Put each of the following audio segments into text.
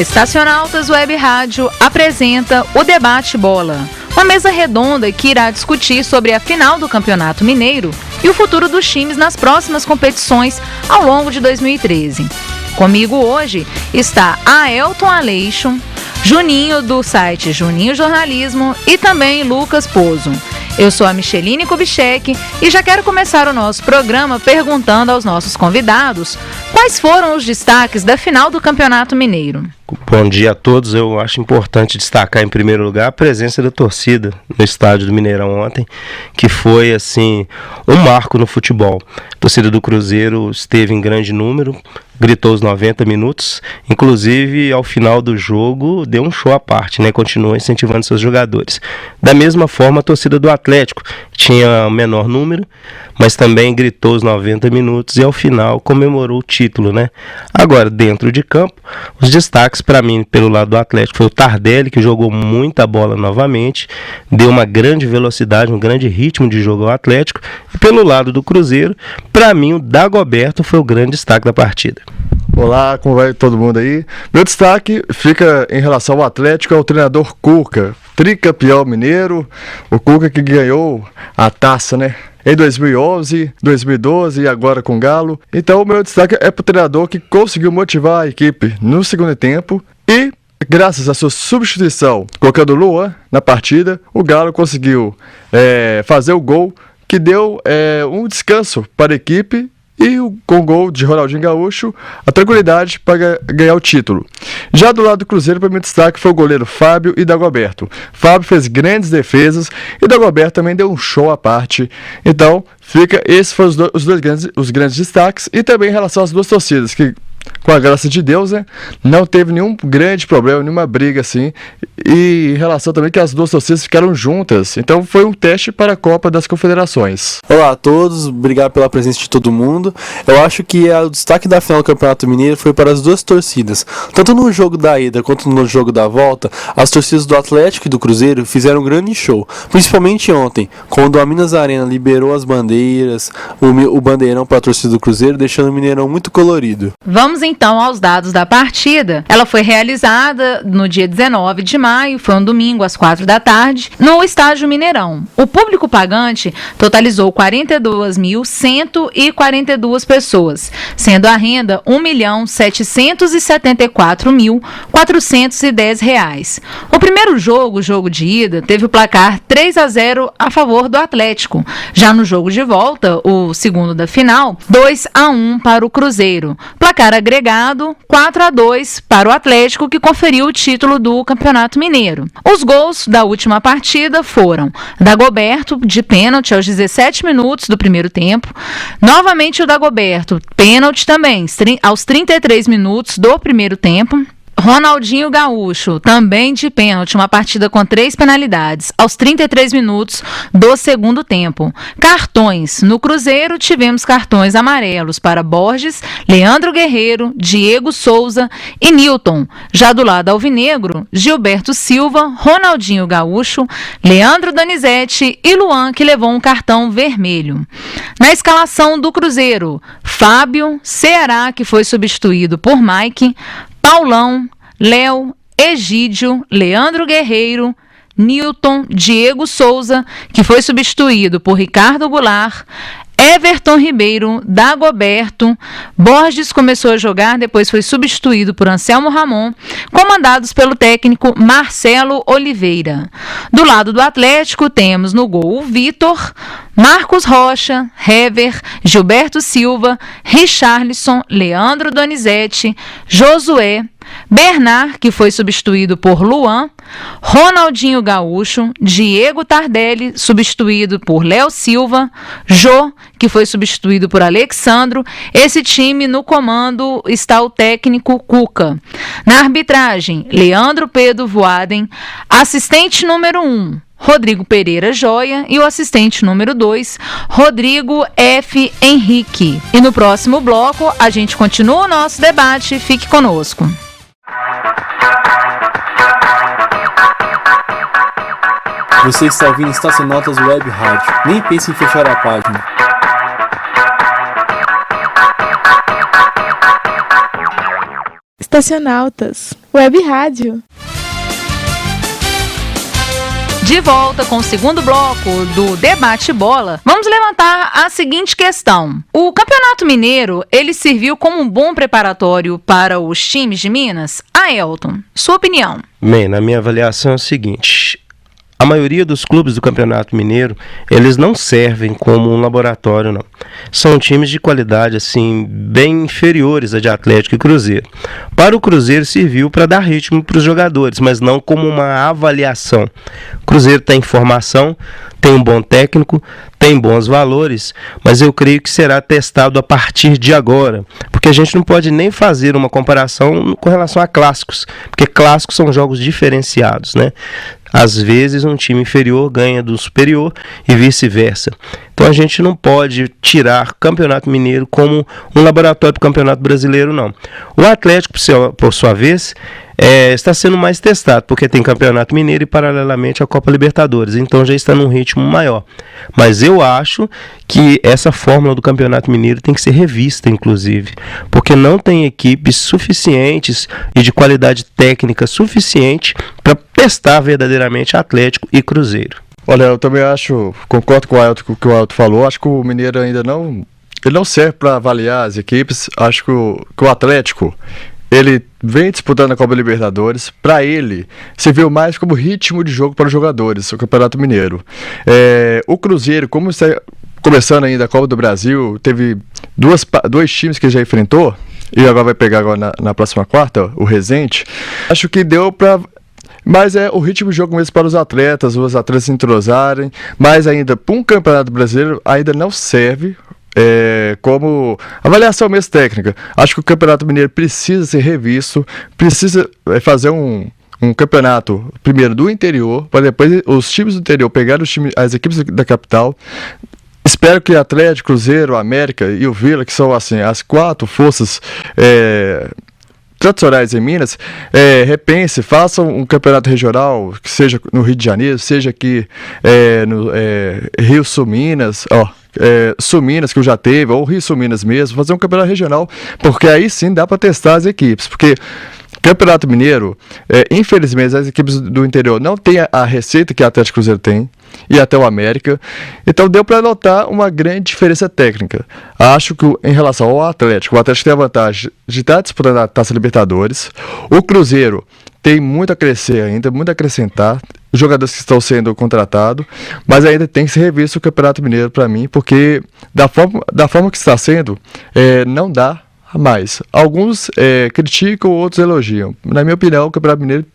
Estacionautas Web Rádio apresenta o Debate Bola, uma mesa redonda que irá discutir sobre a final do Campeonato Mineiro e o futuro dos times nas próximas competições ao longo de 2013. Comigo hoje está Aelton Aleixo, Juninho do site Juninho Jornalismo e também Lucas Pozo. Eu sou a Micheline Kubitschek e já quero começar o nosso programa perguntando aos nossos convidados quais foram os destaques da final do Campeonato Mineiro. Bom dia a todos. Eu acho importante destacar em primeiro lugar a presença da torcida no estádio do Mineirão ontem, que foi assim um marco no futebol. A torcida do Cruzeiro esteve em grande número, gritou os 90 minutos, inclusive ao final do jogo deu um show à parte, né? Continuou incentivando seus jogadores. Da mesma forma a torcida do Atlético tinha um menor número, mas também gritou os 90 minutos e ao final comemorou o título, né? Agora, dentro de campo, os destaques para mim pelo lado do Atlético foi o Tardelli, que jogou muita bola novamente, deu uma grande velocidade, um grande ritmo de jogo ao Atlético, e pelo lado do Cruzeiro, para mim o Dagoberto foi o grande destaque da partida. Olá, como vai todo mundo aí? Meu destaque fica em relação ao Atlético, ao treinador Cuca, tricampeão mineiro, o Cuca que ganhou a taça, né? Em 2011, 2012 e agora com o Galo. Então o meu destaque é para o treinador que conseguiu motivar a equipe no segundo tempo e, graças à sua substituição, colocando o Luan na partida, o Galo conseguiu fazer o gol que deu um descanso para a equipe. E com o gol de Ronaldinho Gaúcho, a tranquilidade para ganhar o título. Já do lado do Cruzeiro, para mim destaque foi o goleiro Fábio e Dagoberto. Fábio fez grandes defesas e Dagoberto também deu um show à parte. Então, esses foram os grandes destaques. E também em relação às duas torcidas, que com a graça de Deus, né, não teve nenhum grande problema, nenhuma briga assim. E em relação também que as duas torcidas ficaram juntas. Então foi um teste para a Copa das Confederações. Olá a todos, obrigado pela presença de todo mundo. Eu acho que o destaque da final do Campeonato Mineiro foi para as duas torcidas. Tanto no jogo da ida quanto no jogo da volta, as torcidas do Atlético e do Cruzeiro fizeram um grande show. Principalmente ontem, quando a Minas Arena liberou as bandeiras, o bandeirão para a torcida do Cruzeiro, deixando o Mineirão muito colorido. Vamos então aos dados da partida. Ela foi realizada no dia 19 de maio, foi um domingo às 4 da tarde, no estádio Mineirão. O público pagante totalizou 42.142 pessoas, sendo a renda R$ 1.774.410. O primeiro jogo, o jogo de ida, teve o placar 3-0 a favor do Atlético. Já no jogo de volta, o segundo da final, 2-1 para o Cruzeiro. Placar agregado 4-2 para o Atlético, que conferiu o título do Campeonato Mineiro. Os gols da última partida foram Dagoberto, de pênalti aos 17 minutos do primeiro tempo. Novamente o Dagoberto, pênalti também, aos 33 minutos do primeiro tempo. Ronaldinho Gaúcho, também de pênalti, uma partida com 3 penalidades, aos 33 minutos do segundo tempo. Cartões. No Cruzeiro, tivemos cartões amarelos para Borges, Leandro Guerreiro, Diego Souza e Nilton. Já do lado alvinegro, Gilberto Silva, Ronaldinho Gaúcho, Leandro Donizete e Luan, que levou um cartão vermelho. Na escalação do Cruzeiro, Fábio, Ceará, que foi substituído por Mike, Paulão, Léo, Egídio, Leandro Guerreiro, Nilton, Diego Souza, que foi substituído por Ricardo Goulart, Everton Ribeiro, Dagoberto, Borges começou a jogar, depois foi substituído por Anselmo Ramon, comandados pelo técnico Marcelo Oliveira. Do lado do Atlético, temos no gol o Vitor, Marcos Rocha, Hever, Gilberto Silva, Richarlison, Leandro Donizete, Josué, Bernard, que foi substituído por Luan, Ronaldinho Gaúcho, Diego Tardelli, substituído por Léo Silva, Jô, que foi substituído por Alexandro. Esse time no comando está o técnico Cuca. Na arbitragem, Leandro Pedro Voaden, assistente número 1, Rodrigo Pereira Joia, e o assistente número 2, Rodrigo F. Henrique. E no próximo bloco, a gente continua o nosso debate. Fique conosco. Você está ouvindo Estacionautas Web Rádio. Nem pense em fechar a página. Estacionautas. Web Rádio. De volta com o segundo bloco do Debate Bola, vamos levantar a seguinte questão. O Campeonato Mineiro, ele serviu como um bom preparatório para os times de Minas? Aelton, sua opinião? Bem, na minha avaliação é o seguinte: a maioria dos clubes do Campeonato Mineiro, eles não servem como um laboratório, não. São times de qualidade, assim, bem inferiores a de Atlético e Cruzeiro. Para o Cruzeiro serviu para dar ritmo para os jogadores, mas não como uma avaliação. O Cruzeiro tem formação, tem um bom técnico, tem bons valores, mas eu creio que será testado a partir de agora, porque a gente não pode nem fazer uma comparação com relação a clássicos, porque clássicos são jogos diferenciados, né? Às vezes um time inferior ganha do superior e vice-versa. Então a gente não pode tirar o Campeonato Mineiro como um laboratório para o Campeonato Brasileiro, não. O Atlético, por sua vez, está sendo mais testado, porque tem Campeonato Mineiro e paralelamente a Copa Libertadores, então já está num ritmo maior. Mas eu acho que essa fórmula do Campeonato Mineiro tem que ser revista, inclusive, porque não tem equipes suficientes e de qualidade técnica suficiente para testar verdadeiramente Atlético e Cruzeiro. Olha, eu também concordo com o que o Aelton falou, acho que o Mineiro ainda não serve para avaliar as equipes. Acho que o Atlético, ele vem disputando a Copa Libertadores, para ele serviu mais como ritmo de jogo para os jogadores, o Campeonato Mineiro. O Cruzeiro, como está começando ainda a Copa do Brasil, teve dois times que já enfrentou, e agora vai pegar agora na próxima quarta, o Resende. Acho que deu para... Mas é o ritmo de jogo mesmo para os atletas se entrosarem, mas ainda para um Campeonato Brasileiro ainda não serve como avaliação mesmo técnica. Acho que o Campeonato Mineiro precisa ser revisto, precisa fazer um campeonato primeiro do interior, para depois os times do interior pegarem as equipes da capital. Espero que Atlético, Cruzeiro, América e o Vila, que são assim as quatro forças tradicionais em Minas, repense, façam um campeonato regional, que seja no Rio de Janeiro, seja aqui no Rio Sul Minas, Sul Minas, que eu já teve, ou Rio Sul Minas mesmo, fazer um campeonato regional, porque aí sim dá para testar as equipes, porque Campeonato Mineiro, infelizmente as equipes do interior não têm a receita que a Atlético Cruzeiro tem, e até o América, então deu para notar uma grande diferença técnica. Acho que em relação ao Atlético, o Atlético tem a vantagem de estar disputando a Taça Libertadores, o Cruzeiro tem muito a crescer ainda, muito a acrescentar, os jogadores que estão sendo contratados, mas ainda tem que ser revisto o Campeonato Mineiro para mim, porque da forma que está sendo, não dá mais. Alguns criticam, outros elogiam. Na minha opinião, o Campeonato Mineiro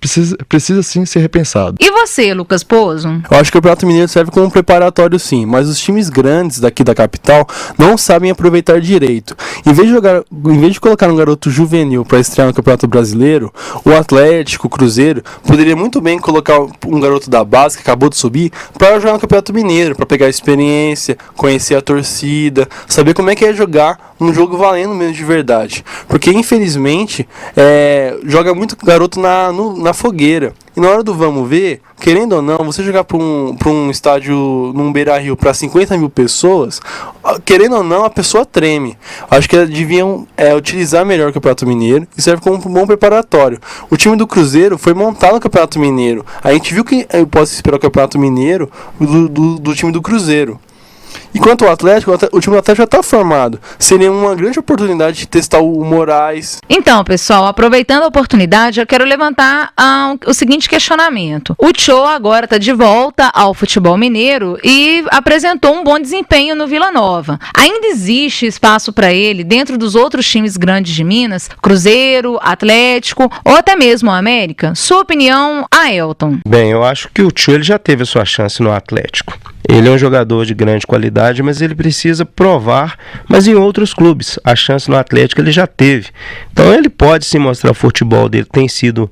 precisa sim ser repensado. E você, Lucas Pozo? Eu acho que o Campeonato Mineiro serve como um preparatório sim, mas os times grandes daqui da capital não sabem aproveitar direito. Em vez de colocar um garoto juvenil para estrear no Campeonato Brasileiro, o Atlético, o Cruzeiro, poderia muito bem colocar um garoto da base que acabou de subir para jogar no Campeonato Mineiro, para pegar experiência, conhecer a torcida, saber como é que é jogar um jogo valendo mesmo de verdade. Porque infelizmente joga muito garoto na fogueira. E na hora do vamos ver, querendo ou não, você jogar para um estádio num Beira-Rio para 50 mil pessoas, querendo ou não, a pessoa treme. Acho que deviam utilizar melhor o Campeonato Mineiro e serve como um bom preparatório. O time do Cruzeiro foi montado no Campeonato Mineiro. A gente viu que pode esperar o Campeonato Mineiro do time do Cruzeiro. Enquanto o Atlético, o time do Atlético já está formado. Seria uma grande oportunidade de testar o Moraes. Então, pessoal, aproveitando a oportunidade, eu quero levantar o seguinte questionamento. O Tchô agora está de volta ao futebol mineiro e apresentou um bom desempenho no Vila Nova. Ainda existe espaço para ele dentro dos outros times grandes de Minas? Cruzeiro, Atlético ou até mesmo a América? Sua opinião, Aelton? Bem, eu acho que o Tchô ele já teve a sua chance no Atlético. Ele é um jogador de grande qualidade, mas ele precisa provar, mas em outros clubes. A chance no Atlético ele já teve. Então ele pode sim mostrar o futebol dele, tem sido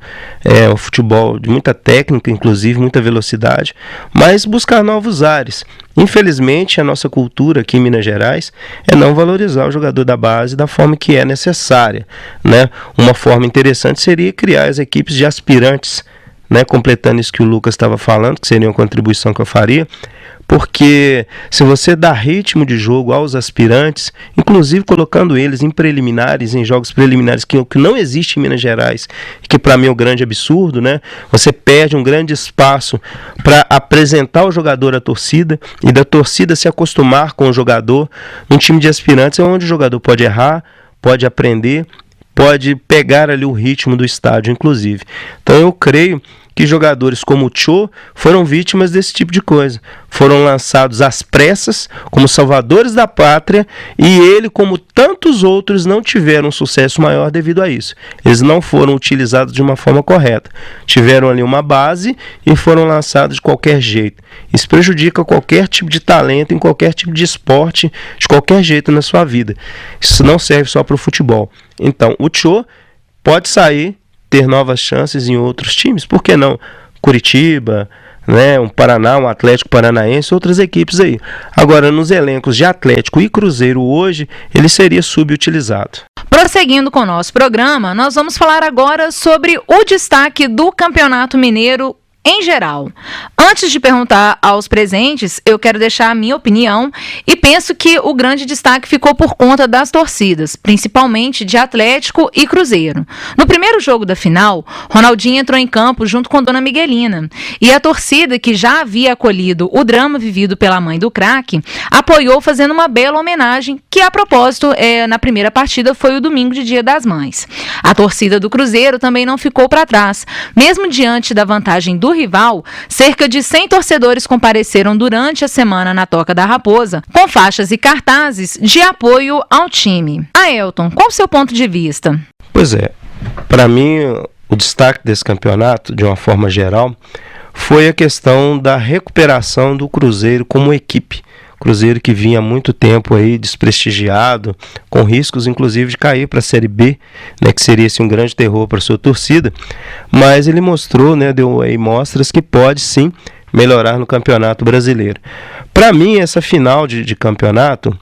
um futebol de muita técnica, inclusive muita velocidade, mas buscar novos ares. Infelizmente, a nossa cultura aqui em Minas Gerais é não valorizar o jogador da base da forma que é necessária, né? Uma forma interessante seria criar as equipes de aspirantes, né? Completando isso que o Lucas estava falando, que seria uma contribuição que eu faria, porque se você dá ritmo de jogo aos aspirantes, inclusive colocando eles em preliminares, em jogos preliminares que não existe em Minas Gerais, que para mim é um grande absurdo, né? Você perde um grande espaço para apresentar o jogador à torcida e da torcida se acostumar com o jogador. Um time de aspirantes é onde o jogador pode errar, pode aprender, pode pegar ali o ritmo do estádio, inclusive. Então eu creio que jogadores como o Cho foram vítimas desse tipo de coisa. Foram lançados às pressas como salvadores da pátria e ele, como tantos outros, não tiveram um sucesso maior devido a isso. Eles não foram utilizados de uma forma correta. Tiveram ali uma base e foram lançados de qualquer jeito. Isso prejudica qualquer tipo de talento, em qualquer tipo de esporte, de qualquer jeito na sua vida. Isso não serve só para o futebol. Então, o Cho pode sair, ter novas chances em outros times, por que não? Curitiba, né, um Paraná, um Atlético Paranaense, outras equipes aí. Agora, nos elencos de Atlético e Cruzeiro hoje, ele seria subutilizado. Prosseguindo com o nosso programa, nós vamos falar agora sobre o destaque do Campeonato Mineiro em geral. Antes de perguntar aos presentes, eu quero deixar a minha opinião e penso que o grande destaque ficou por conta das torcidas, principalmente de Atlético e Cruzeiro. No primeiro jogo da final, Ronaldinho entrou em campo junto com Dona Miguelina e a torcida, que já havia acolhido o drama vivido pela mãe do craque, apoiou fazendo uma bela homenagem que, a propósito, na primeira partida foi o domingo de Dia das Mães. A torcida do Cruzeiro também não ficou para trás, mesmo diante da vantagem do rival. Cerca de 100 torcedores compareceram durante a semana na Toca da Raposa, com faixas e cartazes de apoio ao time. Aelton, qual o seu ponto de vista? Pois é, para mim o destaque desse campeonato, de uma forma geral, foi a questão da recuperação do Cruzeiro como equipe. Cruzeiro que vinha há muito tempo aí desprestigiado, com riscos inclusive de cair para a Série B, né, que seria assim, um grande terror para a sua torcida, mas ele mostrou, né, deu aí mostras que pode sim melhorar no Campeonato Brasileiro. Para mim, essa final de campeonato,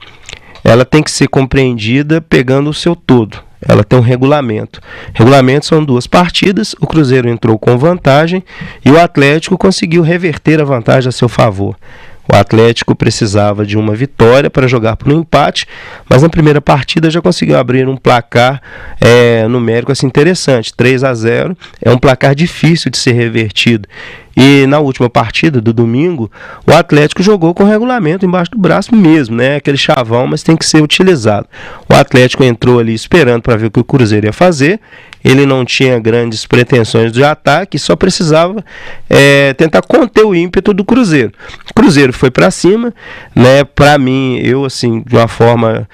ela tem que ser compreendida pegando o seu todo. Ela tem um regulamento. Regulamento são 2 partidas, o Cruzeiro entrou com vantagem e o Atlético conseguiu reverter a vantagem a seu favor. O Atlético precisava de uma vitória para jogar por um empate, mas na primeira partida já conseguiu abrir um placar numérico assim, interessante, 3-0, é um placar difícil de ser revertido. E na última partida do domingo, o Atlético jogou com o regulamento embaixo do braço mesmo, né? Aquele chavão, mas tem que ser utilizado. O Atlético entrou ali esperando para ver o que o Cruzeiro ia fazer. Ele não tinha grandes pretensões de ataque, só precisava tentar conter o ímpeto do Cruzeiro. O Cruzeiro foi para cima, né? Para mim, eu assim, de uma forma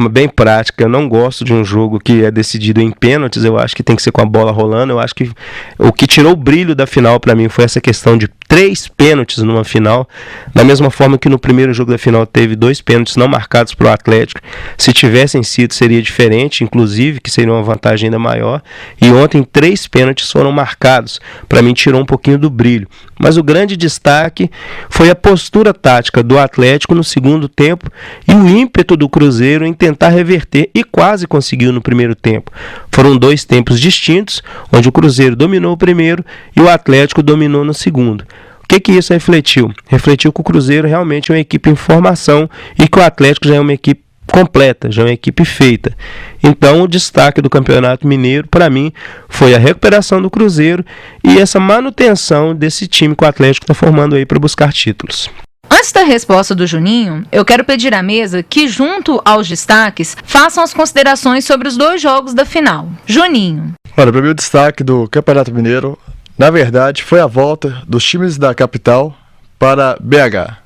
bem prática, eu não gosto de um jogo que é decidido em pênaltis. Eu acho que tem que ser com a bola rolando. Eu acho que o que tirou o brilho da final para mim foi essa questão de 3 pênaltis numa final, da mesma forma que no primeiro jogo da final teve 2 pênaltis não marcados para o Atlético. Se tivessem sido, seria diferente, inclusive, que seria uma vantagem ainda maior. E ontem 3 pênaltis foram marcados. Para mim tirou um pouquinho do brilho. Mas o grande destaque foi a postura tática do Atlético no segundo tempo e o ímpeto do Cruzeiro em tentar reverter, e quase conseguiu no primeiro tempo. Foram 2 tempos distintos, onde o Cruzeiro dominou o primeiro e o Atlético dominou no segundo. O que isso refletiu? Refletiu que o Cruzeiro realmente é uma equipe em formação e que o Atlético já é uma equipe completa, já é uma equipe feita. Então o destaque do Campeonato Mineiro para mim foi a recuperação do Cruzeiro e essa manutenção desse time que o Atlético está formando aí para buscar títulos. Antes da resposta do Juninho, eu quero pedir à mesa que, junto aos destaques, façam as considerações sobre os 2 jogos da final. Juninho. Olha, para mim o destaque do Campeonato Mineiro, na verdade, foi a volta dos times da capital para BH.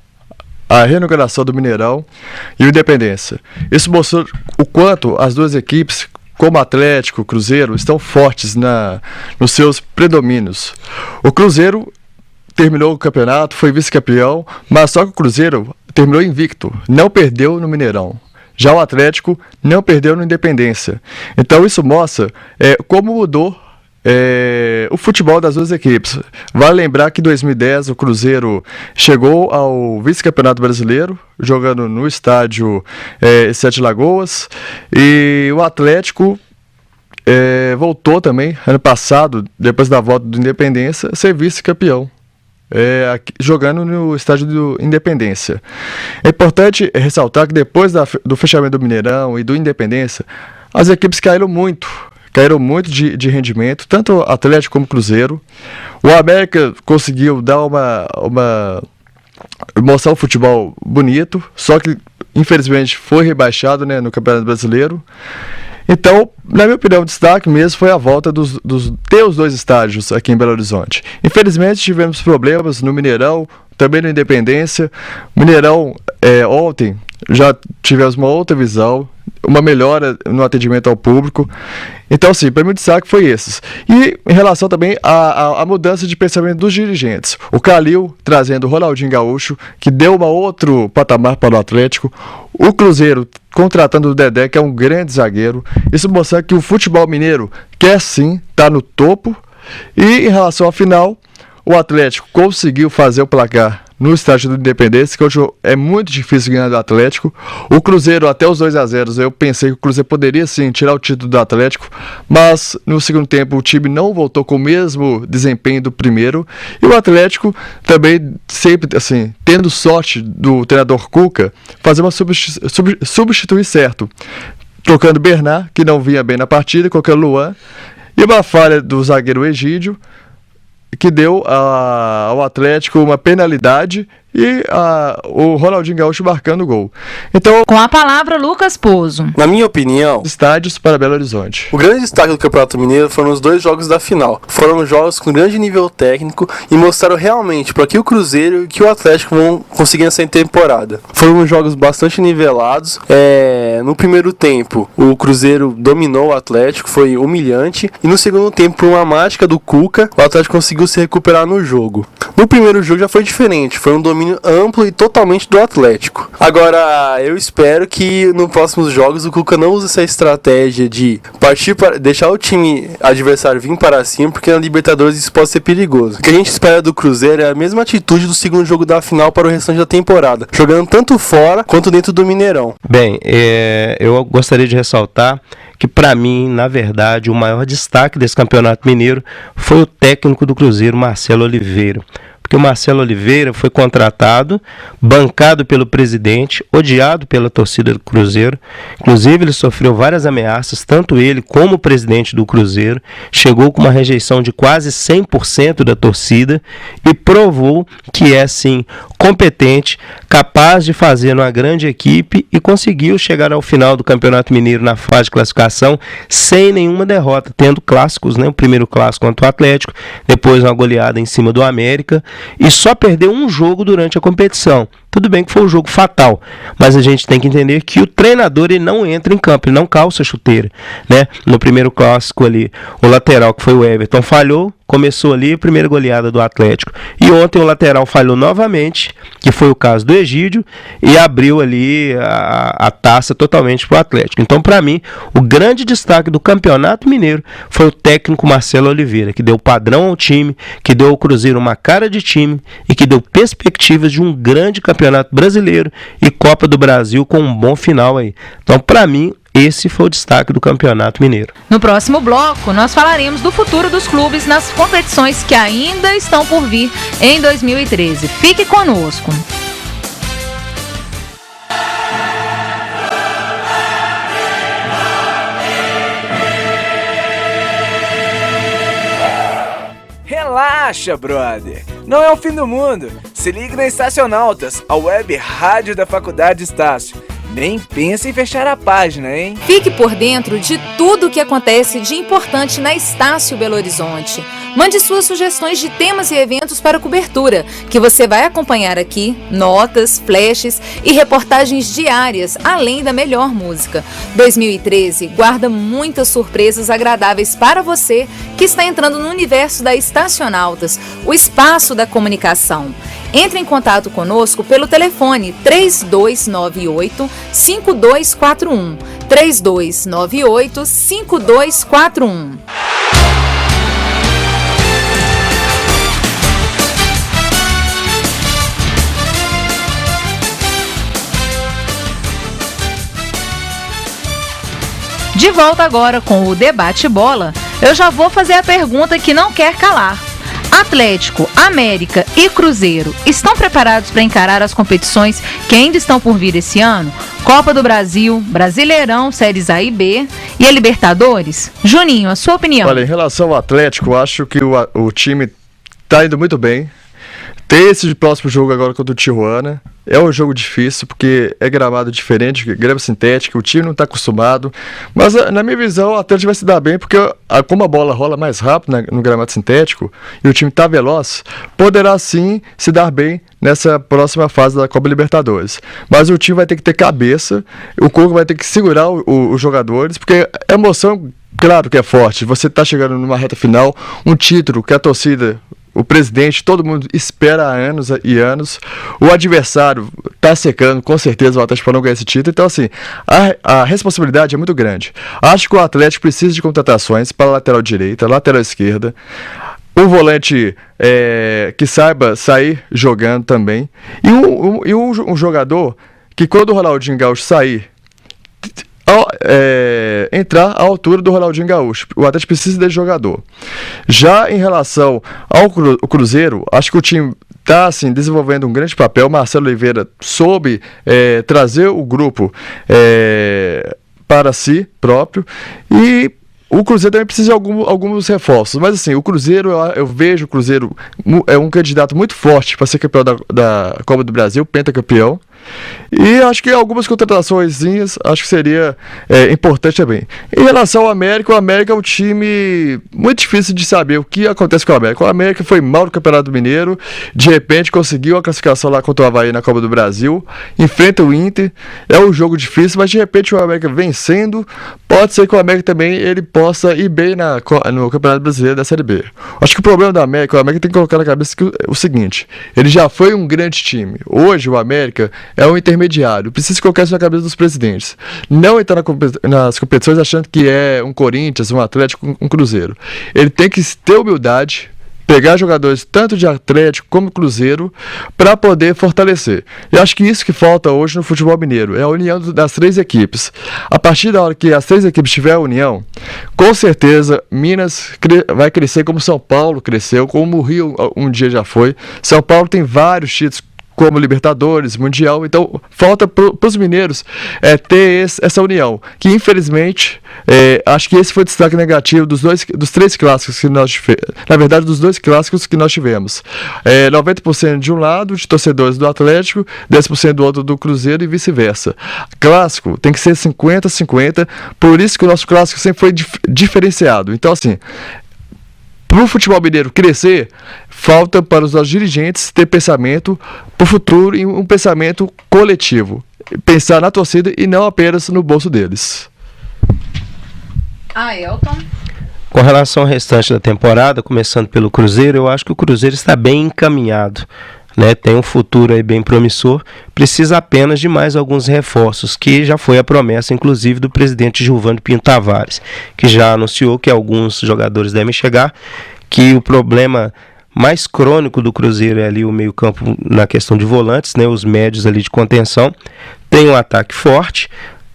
A reinauguração do Mineirão e o Independência. Isso mostrou o quanto as 2 equipes, como Atlético e Cruzeiro, estão fortes nos seus predomínios. O Cruzeiro terminou o campeonato, foi vice-campeão, mas só que o Cruzeiro terminou invicto, não perdeu no Mineirão. Já o Atlético não perdeu no Independência. Então isso mostra como mudou o futebol das 2 equipes. Vale lembrar que em 2010 o Cruzeiro chegou ao vice-campeonato brasileiro, jogando no estádio 7 Lagoas, e o Atlético voltou também, ano passado, depois da volta do Independência, a ser vice-campeão. jogando no estádio do Independência. É importante ressaltar que depois do fechamento do Mineirão e do Independência, as equipes caíram muito de rendimento, tanto Atlético como Cruzeiro. O América conseguiu dar mostrar um futebol bonito, só que infelizmente foi rebaixado, né, no Campeonato Brasileiro. Então, na minha opinião, o destaque mesmo foi a volta ter os dois estádios aqui em Belo Horizonte. Infelizmente tivemos problemas no Mineirão, também no Independência. Mineirão, ontem já tivemos uma outra visão, uma melhora no atendimento ao público. Então, sim, para mim o destaque foi esses. E em relação também à mudança de pensamento dos dirigentes. O Calil trazendo o Ronaldinho Gaúcho, que deu um outro patamar para o Atlético. O Cruzeiro contratando o Dedé, que é um grande zagueiro. Isso mostra que o futebol mineiro quer sim estar no topo. E em relação à final, o Atlético conseguiu fazer o placar no estádio do Independência, que hoje é muito difícil ganhar do Atlético. O Cruzeiro, até os 2-0, eu pensei que o Cruzeiro poderia sim tirar o título do Atlético, mas no segundo tempo o time não voltou com o mesmo desempenho do primeiro. E o Atlético também, sempre assim, tendo sorte do treinador Cuca, fazer uma substituir certo, trocando Bernard, que não vinha bem na partida, colocando Luan, e uma falha do zagueiro Egídio, que deu ao Atlético uma penalidade e o Ronaldinho Gaúcho marcando o gol. Então, com a palavra, Lucas Pozo. Na minha opinião, estádios para Belo Horizonte. O grande destaque do Campeonato Mineiro foram os 2 jogos da final. Foram jogos com grande nível técnico e mostraram realmente para que o Cruzeiro e que o Atlético vão conseguir essa temporada. Foram jogos bastante nivelados. No primeiro tempo, o Cruzeiro dominou o Atlético, foi humilhante. E no segundo tempo, por uma mágica do Cuca, o Atlético conseguiu se recuperar no jogo. No primeiro jogo já foi diferente, foi um domínio amplo e totalmente do Atlético. Agora, eu espero que nos próximos jogos o Cuca não use essa estratégia de partir para deixar o time adversário vir para cima, porque na Libertadores isso pode ser perigoso. O que a gente espera do Cruzeiro é a mesma atitude do segundo jogo da final para o restante da temporada, jogando tanto fora quanto dentro do Mineirão. Bem, eu gostaria de ressaltar que, para mim, na verdade, o maior destaque desse Campeonato Mineiro foi o técnico do Cruzeiro, Marcelo Oliveira. Porque o Marcelo Oliveira foi contratado, bancado pelo presidente, odiado pela torcida do Cruzeiro. Inclusive, ele sofreu várias ameaças, tanto ele como o presidente do Cruzeiro. Chegou com uma rejeição de quase 100% da torcida e provou que é, sim, competente, capaz de fazer uma grande equipe e conseguiu chegar ao final do Campeonato Mineiro na fase de classificação sem nenhuma derrota, tendo clássicos, né? O primeiro clássico contra o Atlético, depois uma goleada em cima do América, e só perdeu um jogo durante a competição. Tudo bem que foi um jogo fatal, mas a gente tem que entender que o treinador ele não entra em campo, ele não calça a chuteira, né? No primeiro clássico ali, o lateral, que foi o Everton, falhou, começou ali a primeira goleada do Atlético. E ontem o lateral falhou novamente, que foi o caso do Egídio, e abriu ali a taça totalmente para o Atlético. Então, para mim, o grande destaque do Campeonato Mineiro foi o técnico Marcelo Oliveira, que deu padrão ao time, que deu ao Cruzeiro uma cara de time e que deu perspectivas de um grande Campeonato Brasileiro e Copa do Brasil com um bom final aí. Então, para mim, esse foi o destaque do Campeonato Mineiro. No próximo bloco, nós falaremos do futuro dos clubes nas competições que ainda estão por vir em 2013. Fique conosco. Relaxa, brother! Não é o fim do mundo. Se liga na Estacionautas, a web rádio da Faculdade Estácio. Nem pense em fechar a página, hein? Fique por dentro de tudo o que acontece de importante na Estácio Belo Horizonte. Mande suas sugestões de temas e eventos para cobertura, que você vai acompanhar aqui, notas, flashes e reportagens diárias, além da melhor música. 2013 guarda muitas surpresas agradáveis para você que está entrando no universo da Estacionautas, o espaço da comunicação. Entre em contato conosco pelo telefone 3298-5241. 3298-5241. De volta agora com o Debate Bola, eu já vou fazer a pergunta que não quer calar. Atlético, América e Cruzeiro estão preparados para encarar as competições que ainda estão por vir esse ano? Copa do Brasil, Brasileirão, Séries A e B e a Libertadores? Juninho, a sua opinião? Olha, em relação ao Atlético, eu acho que o time tá indo muito bem. Tem esse próximo jogo agora contra o Tijuana. É um jogo difícil, porque é gramado diferente, grama sintética, o time não está acostumado. Mas, na minha visão, o Atlético vai se dar bem, porque como a bola rola mais rápido no gramado sintético e o time está veloz, poderá sim se dar bem nessa próxima fase da Copa Libertadores. Mas o time vai ter que ter cabeça, o Cuca vai ter que segurar os jogadores, porque a emoção, claro que é forte. Você está chegando numa reta final, um título que a torcida, o presidente, todo mundo espera há anos e anos. O adversário está secando, com certeza, o Atlético para não ganhar esse título. Então, assim, a responsabilidade é muito grande. Acho que o Atlético precisa de contratações para a lateral direita, lateral esquerda. Um volante que saiba sair jogando também. E um jogador que, quando o Ronaldinho Gaúcho sair, entrar à altura do Ronaldinho Gaúcho. O Atlético precisa desse jogador. Já em relação ao Cruzeiro, acho que o time está assim, desenvolvendo um grande papel. O Marcelo Oliveira soube trazer o grupo para si próprio. E o Cruzeiro também precisa de alguns reforços. Mas assim, o Cruzeiro, eu vejo o Cruzeiro é um candidato muito forte para ser campeão da Copa do Brasil, pentacampeão. E acho que algumas contratações acho que seria importante também. Em relação ao América, o América é um time muito difícil de saber o que acontece com o América. O América foi mal no Campeonato Mineiro, de repente conseguiu a classificação lá contra o Avaí na Copa do Brasil, enfrenta o Inter, é um jogo difícil, mas de repente o América vencendo, pode ser que o América também ele possa ir bem no Campeonato Brasileiro da Série B. Acho que o problema do América, o América tem que colocar na cabeça o seguinte: ele já foi um grande time. Hoje o América é um intermediário. Precisa colocar isso na cabeça dos presidentes. Não entrar nas competições achando que é um Corinthians, um Atlético, um Cruzeiro. Ele tem que ter humildade, pegar jogadores tanto de Atlético como Cruzeiro para poder fortalecer. E acho que isso que falta hoje no futebol mineiro é a união das três equipes. A partir da hora que as três equipes tiverem a união, com certeza Minas vai crescer como São Paulo cresceu, como o Rio um dia já foi. São Paulo tem vários títulos como Libertadores, Mundial, então falta para os mineiros ter essa união, que infelizmente acho que esse foi o destaque negativo dos três clássicos que nós tivemos, na verdade dos dois clássicos que nós tivemos, 90% de um lado de torcedores do Atlético, 10% do outro do Cruzeiro e vice-versa. Clássico tem que ser 50-50, por isso que o nosso clássico sempre foi diferenciado. Então assim, para o futebol mineiro crescer, falta para os nossos dirigentes ter pensamento para o futuro e um pensamento coletivo. Pensar na torcida e não apenas no bolso deles. Elton? Com relação ao restante da temporada, começando pelo Cruzeiro, eu acho que o Cruzeiro está bem encaminhado. Tem um futuro aí bem promissor, precisa apenas de mais alguns reforços, que já foi a promessa, inclusive, do presidente Gilvânio Pinto Tavares, que já anunciou que alguns jogadores devem chegar, que o problema mais crônico do Cruzeiro é ali o meio-campo na questão de volantes, os médios ali de contenção, tem um ataque forte,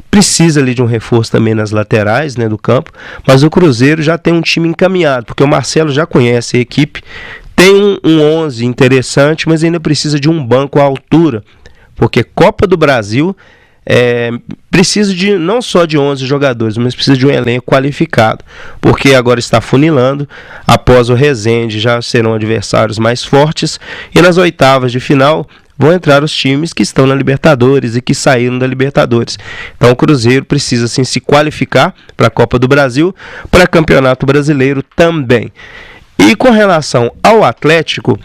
precisa ali de um reforço também nas laterais do campo, mas o Cruzeiro já tem um time encaminhado, porque o Marcelo já conhece a equipe, tem um 11 interessante, mas ainda precisa de um banco à altura, porque Copa do Brasil precisa não só de 11 jogadores, mas precisa de um elenco qualificado, porque agora está funilando, após o Resende já serão adversários mais fortes, e nas oitavas de final vão entrar os times que estão na Libertadores e que saíram da Libertadores. Então o Cruzeiro precisa sim se qualificar para a Copa do Brasil, para Campeonato Brasileiro também. E com relação ao Atlético,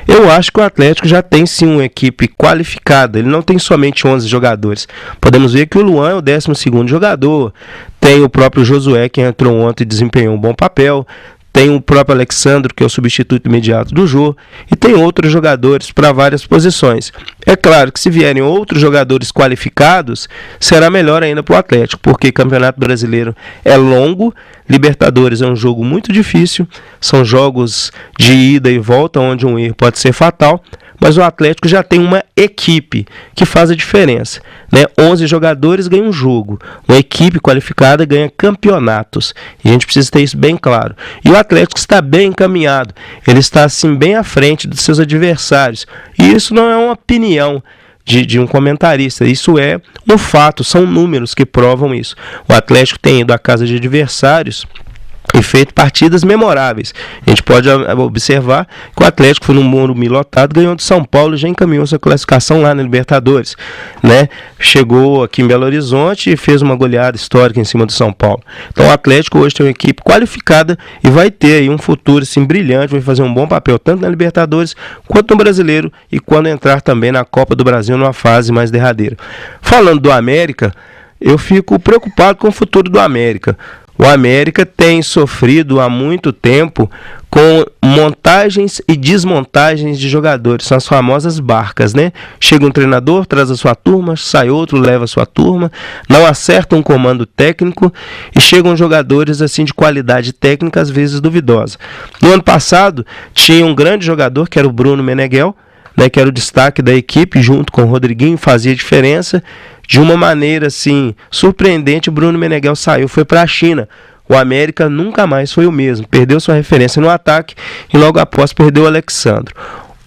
eu acho que o Atlético já tem sim uma equipe qualificada, ele não tem somente 11 jogadores. Podemos ver que o Luan é o 12º jogador, tem o próprio Josué que entrou ontem e desempenhou um bom papel, tem o próprio Alexandro, que é o substituto imediato do Jô, e tem outros jogadores para várias posições. É claro que se vierem outros jogadores qualificados, será melhor ainda para o Atlético, porque Campeonato Brasileiro é longo, Libertadores é um jogo muito difícil, são jogos de ida e volta, onde um erro pode ser fatal, mas o Atlético já tem uma equipe que faz a diferença, né? 11 jogadores ganham um jogo, uma equipe qualificada ganha campeonatos, e a gente precisa ter isso bem claro. E o Atlético está bem encaminhado, ele está assim bem à frente dos seus adversários, e isso não é uma opinião de um comentarista, isso é um fato, são números que provam isso. O Atlético tem ido à casa de adversários e feito partidas memoráveis. A gente pode observar que o Atlético foi num Morumbi lotado, ganhou do São Paulo e já encaminhou sua classificação lá na Libertadores, né? Chegou aqui em Belo Horizonte e fez uma goleada histórica em cima do São Paulo. Então o Atlético hoje tem uma equipe qualificada e vai ter aí um futuro assim, brilhante, vai fazer um bom papel tanto na Libertadores quanto no Brasileiro e quando entrar também na Copa do Brasil numa fase mais derradeira. Falando do América, eu fico preocupado com o futuro do América. O América tem sofrido há muito tempo com montagens e desmontagens de jogadores, são as famosas barcas, né? Chega um treinador, traz a sua turma, sai outro, leva a sua turma, não acerta um comando técnico e chegam jogadores assim de qualidade técnica, às vezes duvidosa. No ano passado, tinha um grande jogador que era o Bruno Meneghel, né, que era o destaque da equipe, junto com o Rodriguinho, fazia diferença. De uma maneira assim surpreendente, o Bruno Meneghel saiu, foi para a China. O América nunca mais foi o mesmo, perdeu sua referência no ataque e logo após perdeu o Alexandro.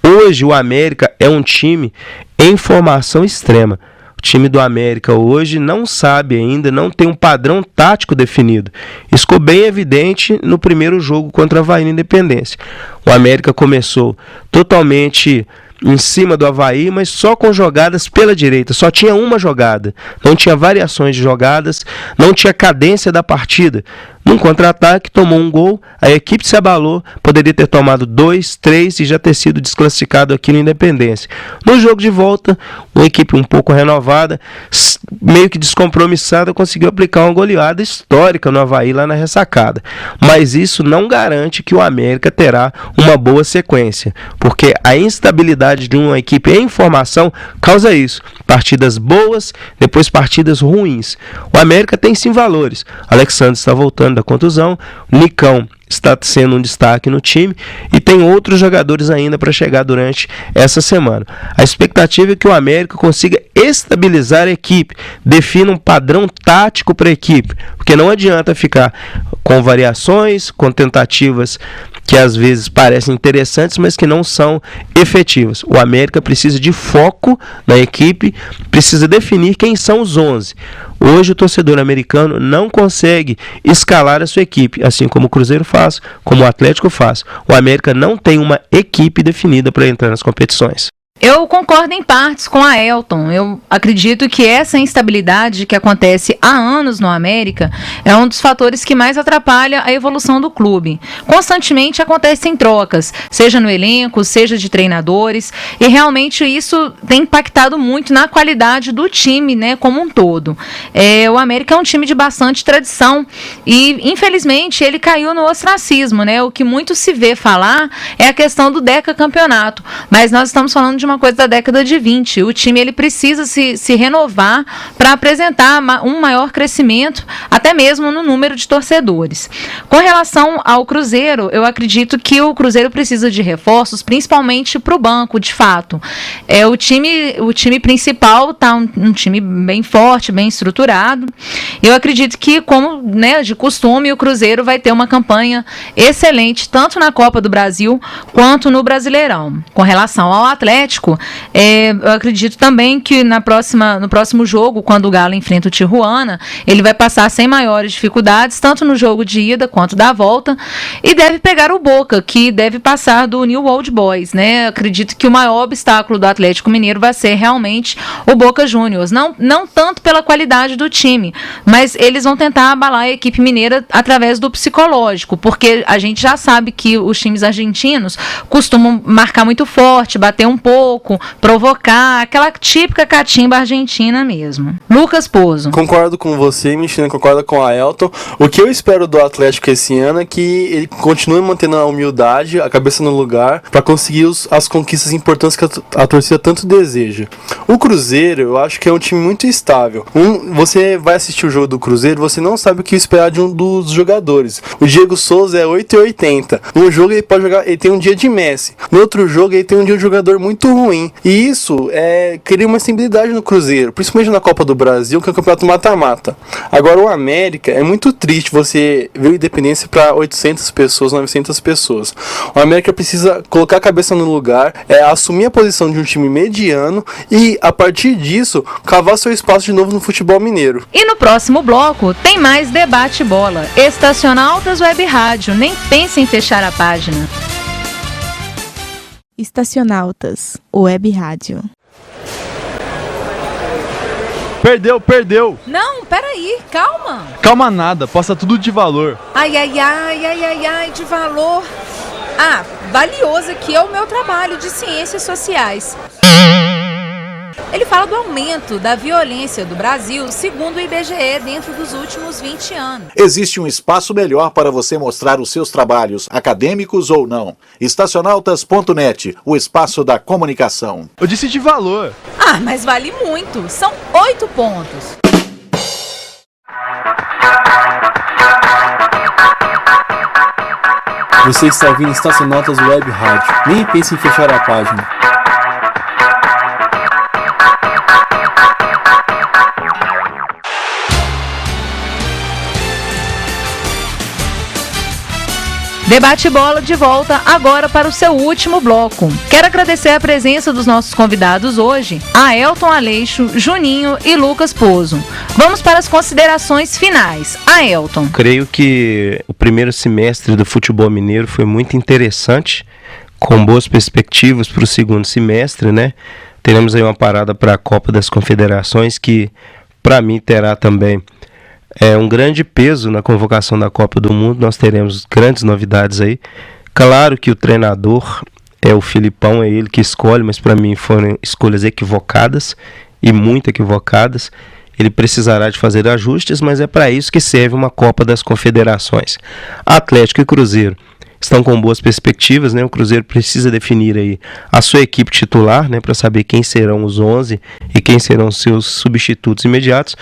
Hoje o América é um time em formação extrema. O time do América hoje não sabe ainda, não tem um padrão tático definido. Isso ficou bem evidente no primeiro jogo contra a Avaí na Independência. O América começou totalmente em cima do Avaí, mas só com jogadas pela direita, só tinha uma jogada, não tinha variações de jogadas, não tinha cadência da partida. Num contra-ataque, tomou um gol, a equipe se abalou, poderia ter tomado 2, 3 e já ter sido desclassificado aqui no Independência. No jogo de volta, uma equipe um pouco renovada, meio que descompromissada, conseguiu aplicar uma goleada histórica no Avaí lá na ressacada. Mas isso não garante que o América terá uma boa sequência, porque a instabilidade de uma equipe em formação causa isso. Partidas boas, depois partidas ruins. O América tem sim valores. Alexandre está voltando da contusão, o Nicão está sendo um destaque no time e tem outros jogadores ainda para chegar durante essa semana. A expectativa é que o América consiga estabilizar a equipe, defina um padrão tático para a equipe, porque não adianta ficar com variações, com tentativas que às vezes parecem interessantes, mas que não são efetivas. O América precisa de foco na equipe, precisa definir quem são os 11. Hoje o torcedor americano não consegue escalar a sua equipe, assim como o Cruzeiro faz, como o Atlético faz. O América não tem uma equipe definida para entrar nas competições. Eu concordo em partes com a Elton. Eu acredito que essa instabilidade que acontece há anos no América é um dos fatores que mais atrapalha a evolução do clube. Constantemente acontecem trocas, seja no elenco, seja de treinadores, e realmente isso tem impactado muito na qualidade do time, né, como um todo. O América é um time de bastante tradição e, infelizmente, ele caiu no ostracismo, né? O que muito se vê falar é a questão do decacampeonato, mas nós estamos falando de uma coisa da década de 20. O time ele precisa se renovar para apresentar um maior crescimento, até mesmo no número de torcedores. Com relação ao Cruzeiro, eu acredito que o Cruzeiro precisa de reforços, principalmente para o banco, de fato. O time principal está um time bem forte, bem estruturado. Eu acredito que, como, né, de costume, o Cruzeiro vai ter uma campanha excelente, tanto na Copa do Brasil quanto no Brasileirão. Com relação ao Atlético, eu acredito também que no próximo jogo, quando o Galo enfrenta o Tijuana, ele vai passar sem maiores dificuldades, tanto no jogo de ida quanto da volta, e deve pegar o Boca, que deve passar do New Old Boys, né? Acredito que o maior obstáculo do Atlético Mineiro vai ser realmente o Boca Juniors, não tanto pela qualidade do time, mas eles vão tentar abalar a equipe mineira através do psicológico, porque a gente já sabe que os times argentinos costumam marcar muito forte, bater um pouco, provocar, aquela típica catimba argentina mesmo. Lucas Pozo. Concordo com você, Michina, concordo com a Elton. O que eu espero do Atlético esse ano é que ele continue mantendo a humildade, a cabeça no lugar, para conseguir as conquistas importantes que a torcida tanto deseja. O Cruzeiro, eu acho que é um time muito estável. Você vai assistir o jogo do Cruzeiro, você não sabe o que esperar de um dos jogadores. O Diego Souza é 8,80. No jogo ele pode jogar, ele tem um dia de Messi. No outro jogo ele tem um dia de jogador muito ruim. E isso cria uma instabilidade no Cruzeiro, principalmente na Copa do Brasil, que é o campeonato mata-mata. Agora, o América, é muito triste você ver o Independência para 800 pessoas, 900 pessoas. O América precisa colocar a cabeça no lugar, assumir a posição de um time mediano e, a partir disso, cavar seu espaço de novo no futebol mineiro. E no próximo bloco tem mais Debate Bola. Estacionautas Web Rádio, nem pense em fechar a página. Estacionautas Web Rádio. Perdeu! Não, peraí, calma. Calma nada, posta tudo de valor. Ai, de valor. Ah, valioso aqui é o meu trabalho de ciências sociais. Ele fala do aumento da violência do Brasil, segundo o IBGE, dentro dos últimos 20 anos. Existe um espaço melhor para você mostrar os seus trabalhos, acadêmicos ou não. Estacionautas.net, o espaço da comunicação. Eu disse de valor. Ah, mas vale muito. São 8 pontos. Você está ouvindo Estacionautas Web Rádio. Nem pense em fechar a página. Debate Bola de volta agora para o seu último bloco. Quero agradecer a presença dos nossos convidados hoje, Aelton Aleixo, Juninho e Lucas Pozo. Vamos para as considerações finais. Aelton. Creio que o primeiro semestre do futebol mineiro foi muito interessante, com boas perspectivas para o segundo semestre, né? Teremos aí uma parada para a Copa das Confederações que, para mim, terá também um grande peso na convocação da Copa do Mundo. Nós teremos grandes novidades aí. Claro que o treinador é o Filipão, é ele que escolhe, mas para mim foram escolhas equivocadas e muito equivocadas. Ele precisará de fazer ajustes, mas é para isso que serve uma Copa das Confederações. Atlético e Cruzeiro estão com boas perspectivas, né? O Cruzeiro precisa definir aí a sua equipe titular, né, para saber quem serão os 11 e quem serão os seus substitutos imediatos.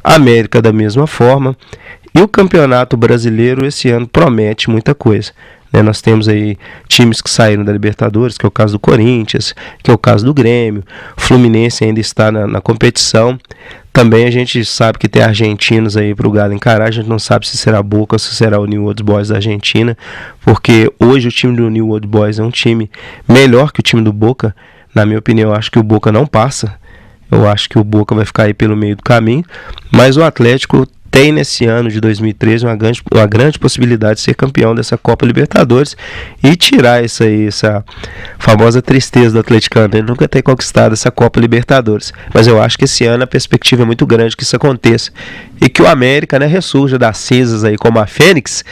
América da mesma forma, e o Campeonato Brasileiro esse ano promete muita coisa, né? Nós temos aí times que saíram da Libertadores, que é o caso do Corinthians, que é o caso do Grêmio, o Fluminense ainda está na competição. Também a gente sabe que tem argentinos aí para o Galo encarar, a gente não sabe se será Boca ou se será o New Old Boys da Argentina, porque hoje o time do New Old Boys é um time melhor que o time do Boca. Na minha opinião, eu acho que o Boca não passa. Eu acho que o Boca vai ficar aí pelo meio do caminho, mas o Atlético tem nesse ano de 2013 uma grande possibilidade de ser campeão dessa Copa Libertadores e tirar essa famosa tristeza do atleticano, ele nunca ter conquistado essa Copa Libertadores. Mas eu acho que esse ano a perspectiva é muito grande que isso aconteça e que o América, né, ressurja das cinzas aí como a Fênix,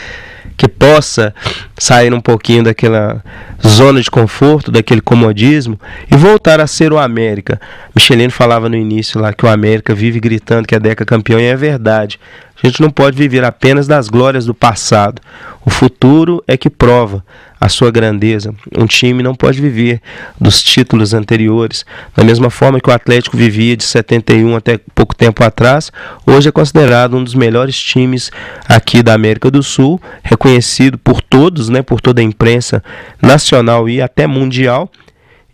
que possa sair um pouquinho daquela zona de conforto, daquele comodismo e voltar a ser o América. Michelino falava no início lá que o América vive gritando que é decacampeão, e é verdade. A gente não pode viver apenas das glórias do passado. O futuro é que prova a sua grandeza. Um time não pode viver dos títulos anteriores. Da mesma forma que o Atlético vivia de 71 até pouco tempo atrás, hoje é considerado um dos melhores times aqui da América do Sul, reconhecido por todos, né, por toda a imprensa nacional e até mundial,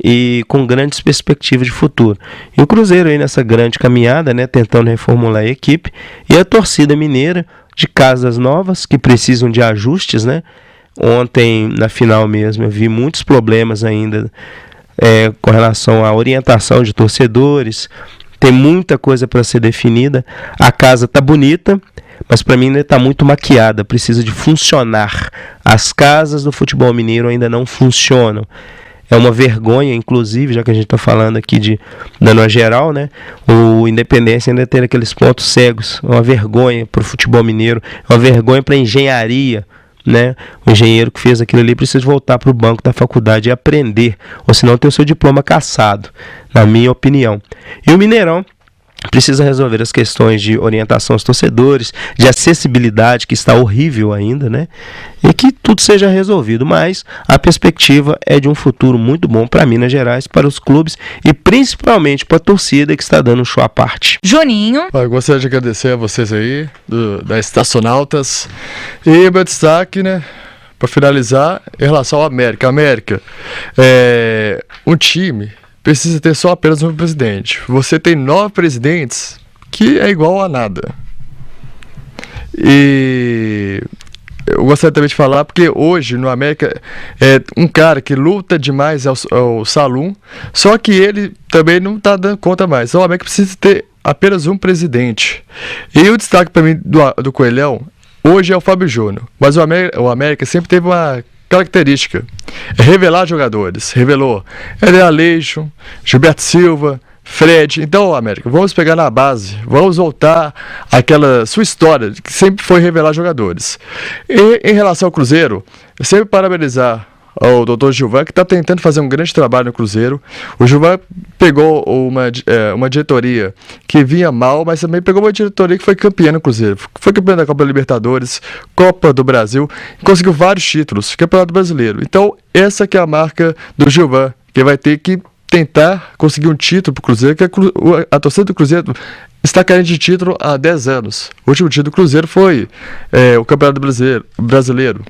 e com grandes perspectivas de futuro. E o Cruzeiro aí nessa grande caminhada, né, tentando reformular a equipe, e a torcida mineira de Casas Novas, que precisam de ajustes, né? Ontem, na final mesmo, eu vi muitos problemas ainda com relação à orientação de torcedores. Tem muita coisa para ser definida. A casa tá bonita, mas para mim ainda está muito maquiada, precisa de funcionar. As casas do futebol mineiro ainda não funcionam. É uma vergonha, inclusive, já que a gente está falando aqui dando a geral, né? O Independência ainda tem aqueles pontos cegos. É uma vergonha para o futebol mineiro, é uma vergonha para a engenharia, né? O engenheiro que fez aquilo ali precisa voltar para o banco da faculdade e aprender, ou senão ter o seu diploma cassado, na minha opinião. E o Mineirão precisa resolver as questões de orientação aos torcedores, de acessibilidade, que está horrível ainda, né? E que tudo seja resolvido, mas a perspectiva é de um futuro muito bom para Minas Gerais, para os clubes e principalmente para a torcida que está dando um show à parte. Juninho. Eu gostaria de agradecer a vocês aí, da Estacionautas. E meu destaque, né, para finalizar, em relação ao América. América é um time precisa ter só apenas um presidente. Você tem 9 presidentes, que é igual a nada. E eu gostaria também de falar, porque hoje no América um cara que luta demais é o Salum, só que ele também não está dando conta mais. Então o América precisa ter apenas um presidente. E o destaque para mim do Coelhão hoje é o Fábio Júnior, mas o América sempre teve uma característica, é revelar jogadores. Revelou Eder Aleixo, Gilberto Silva, Fred. Então, América, vamos pegar na base, vamos voltar àquela sua história, que sempre foi revelar jogadores. E em relação ao Cruzeiro, eu sempre parabenizar ao Dr. Gilvan, que está tentando fazer um grande trabalho no Cruzeiro. O Gilvan pegou uma diretoria que vinha mal, mas também pegou uma diretoria que foi campeã no Cruzeiro. Foi campeã da Copa Libertadores, Copa do Brasil, e conseguiu vários títulos, Campeonato Brasileiro. Então, essa que é a marca do Gilvan, que vai ter que tentar conseguir um título para o Cruzeiro, que a torcida do Cruzeiro está carente de título há 10 anos. O último título do Cruzeiro foi o Campeonato Brasileiro.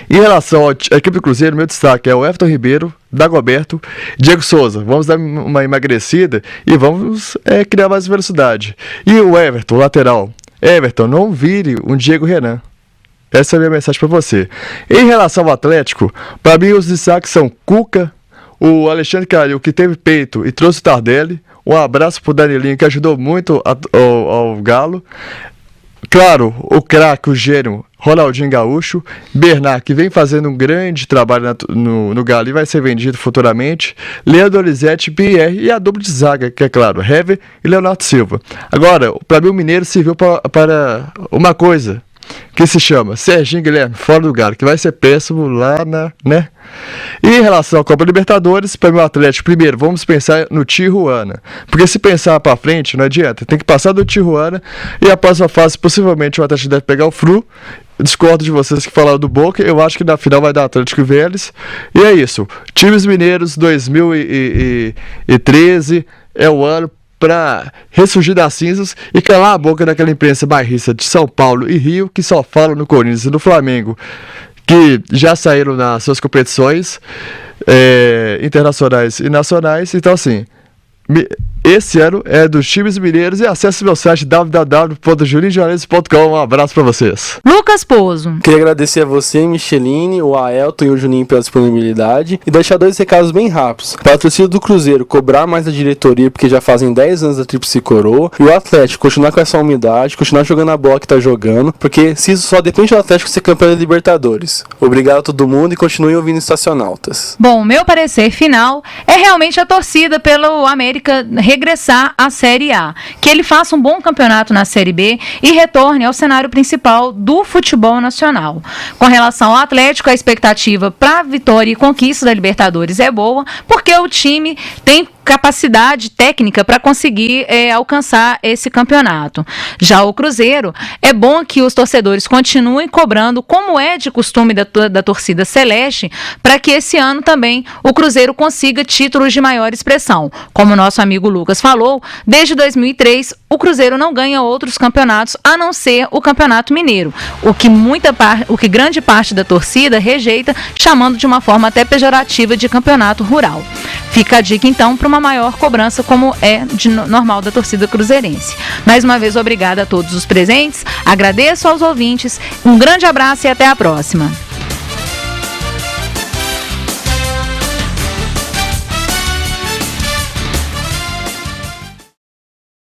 Em relação à equipe do Cruzeiro, meu destaque é o Everton Ribeiro, Dagoberto, Diego Souza. Vamos dar uma emagrecida e vamos criar mais velocidade. E o Everton, lateral. Everton, não vire um Diego Renan. Essa é a minha mensagem para você. Em relação ao Atlético, para mim os destaques são Cuca, o Alexandre Calil, que teve peito e trouxe o Tardelli. Um abraço para o Danilinho, que ajudou muito ao Galo. Claro, o craque, o gênio, Ronaldinho Gaúcho. Bernard, que vem fazendo um grande trabalho no Galo e vai ser vendido futuramente. Leandro Donizete, Pierre e a dupla de zaga, que é claro, Hever e Leonardo Silva. Agora, para mim o Mineiro serviu para uma coisa, que se chama Serginho Guilherme, fora do Galo, que vai ser péssimo lá né? E em relação à Copa Libertadores, para mim o Atlético, primeiro, vamos pensar no Tijuana. Porque se pensar para frente, não adianta. Tem que passar do Tijuana e a próxima fase, possivelmente, o Atlético deve pegar o Flu. Discordo de vocês que falaram do Boca. Eu acho que na final vai dar Atlético e Vélez. E é isso. Times mineiros 2013 é o ano para ressurgir das cinzas e calar a boca daquela imprensa bairrista de São Paulo e Rio, que só fala no Corinthians e no Flamengo, que já saíram nas suas competições internacionais e nacionais. Então, assim, esse ano é dos times mineiros e acesse meu site www.juninjornalismo.com. Um abraço pra vocês. Lucas Pozo. Queria agradecer a você, Micheline, o Aelton e o Juninho pela disponibilidade e deixar 2 recados bem rápidos. Para a torcida do Cruzeiro cobrar mais da diretoria, porque já fazem 10 anos da Tríplice Coroa, e o Atlético continuar com essa umidade, continuar jogando a bola que tá jogando, porque se isso só depende do Atlético ser campeão da Libertadores. Obrigado a todo mundo e continuem ouvindo Estacionautas. Bom, meu parecer final é realmente a torcida pelo América regressar à Série A, que ele faça um bom campeonato na Série B e retorne ao cenário principal do futebol nacional. Com relação ao Atlético, a expectativa para a vitória e conquista da Libertadores é boa, porque o time tem capacidade técnica para conseguir alcançar esse campeonato. Já o Cruzeiro, é bom que os torcedores continuem cobrando, como é de costume da torcida celeste, para que esse ano também o Cruzeiro consiga títulos de maior expressão. Como o nosso amigo Lucas falou, desde 2003 o Cruzeiro não ganha outros campeonatos a não ser o Campeonato Mineiro, o que grande parte da torcida rejeita, chamando de uma forma até pejorativa de campeonato rural. Fica a dica então para uma maior cobrança, como é normal da torcida cruzeirense. Mais uma vez, obrigada a todos os presentes, agradeço aos ouvintes, um grande abraço e até a próxima.